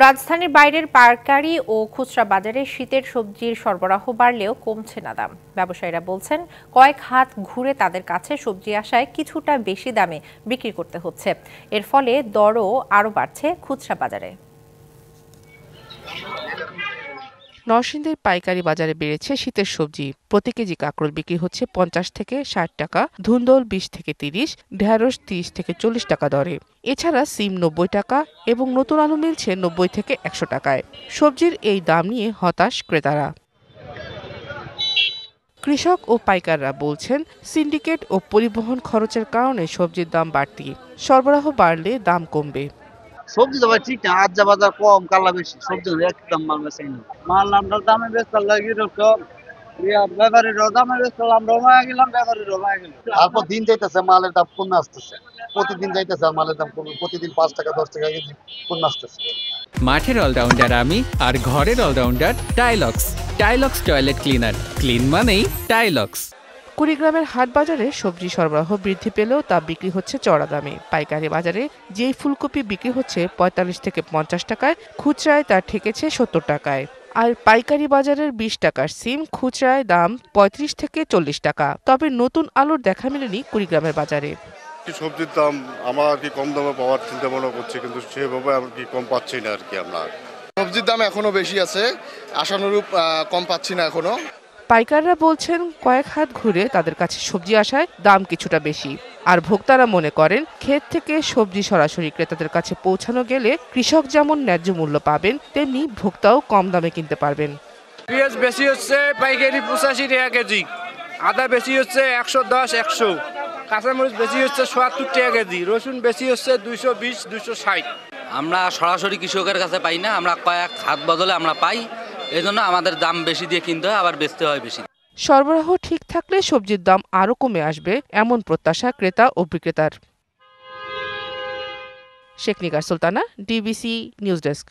রাজধানীর বাইরের পাইকারি ও খুচরা বাজারে শীতের সবজির সরবরাহ বাড়লেও কমছে না দাম। ব্যবসায়ীরা বলছেন, কয়েক হাত ঘুরে তাদের কাছে সবজি আসায় কিছুটা বেশি দামে বিক্রি করতে হচ্ছে। এর ফলে দরও আরও বাড়ছে খুচরা বাজারে। নরসিংদীর পাইকারি বাজারে বেড়েছে শীতের সবজি। প্রতি কেজি কাঁকরোল বিক্রি হচ্ছে 50 থেকে 60 টাকা, ধুন্দল 20 থেকে 30, ঢেঁড়স 30 থেকে 40 টাকা দরে। এছাড়া সিম 90 টাকা এবং নতুন আলু মিলছে 90 থেকে 100 টাকায়। সবজির এই দাম নিয়ে হতাশ ক্রেতারা। কৃষক ও পাইকাররা বলছেন, সিন্ডিকেট ও পরিবহন খরচের কারণে সবজির দাম বাড়তি। সরবরাহ বাড়লে দাম কমবে। সবজি তো ভাই ঠিক না, আজ বাজার কম কালা বেশি, সবজি একদম মাল বেচাই না। মাল আমরা দামে বেচতে লাগি রকম ব্যাপারীরাও দামে বেচতে, আমরাও মায়া গেলাম, ব্যাপারীরাও মায়া গেল। তারপর দিন যাইতেছে, মালের দাম কমে আসতেছে, প্রতিদিন যাইতেছে আর মালের দাম কমে, প্রতিদিন 5 টাকা 10 টাকা কেজি কমে আসতেছে। মাঠের অলরাউন্ডার আমি, আর ঘরের allrounder Tylox. Tylox toilet cleaner, clean মানেই টাইলক্স। কুড়িগ্রামের হাট বাজারে সবজি সরবরাহ বৃদ্ধি পেলেও তা বিক্রি হচ্ছে চড়া দামে। পাইকারি বাজারে যেই ফুলকপি বিক্রি হচ্ছে 45 থেকে 50 টাকায়, খুচরায় তা ঠেকেছে 70 টাকায়। আর পাইকারি বাজারের 20 টাকার সিম খুচরায় দাম 35 থেকে 40 টাকা। তবে নতুন আলুর দেখা মেলেনি কুড়িগ্রামের বাজারে। সবজির দাম আমরা আর কি কম দামে পাওয়ার চিন্তা ভাবনা করছি, কিন্তু সেভাবে আর কি কম পাচ্ছি না আর কি। আমরা সবজির দাম এখনো বেশি আছে, আশানুরূপ কম পাচ্ছি না এখনো। পাইকাররা বলছেন, কয়েক হাত ঘুরে তাদের কাছে সবজি আসায় দাম কিছুটা বেশি। আর ভোক্তারা মনে করেন, ক্ষেত থেকে সবজি সরাসরি ক্রেতাদের কাছে পৌঁছানো গেলে কৃষক যেমন ন্যায্য মূল্য পাবেন, তেমনি ভোক্তাও কম দামে কিনতে পারবেন। পেঁয়াজ বেশি হচ্ছে পাইকারি 85 টাকা কেজি, আদা বেশি হচ্ছে 110, 100, কাঁচামরিচ বেশি হচ্ছে 70 টাকা কেজি, রসুন বেশি হচ্ছে 220, 260। আমরা সরাসরি কৃষকের কাছে পাই না, আমরা কয়েক হাত বদলে আমরা পাই, এই জন্য আমাদের দাম বেশি দিয়ে কিনতে হয়, আবার বেচতে হয় বেশি। সরবরাহ ঠিক থাকলে সবজির দাম আরও কমে আসবে, এমন প্রত্যাশা ক্রেতা ও বিক্রেতার। Sheikh Nigar Sultana, DBC news desk.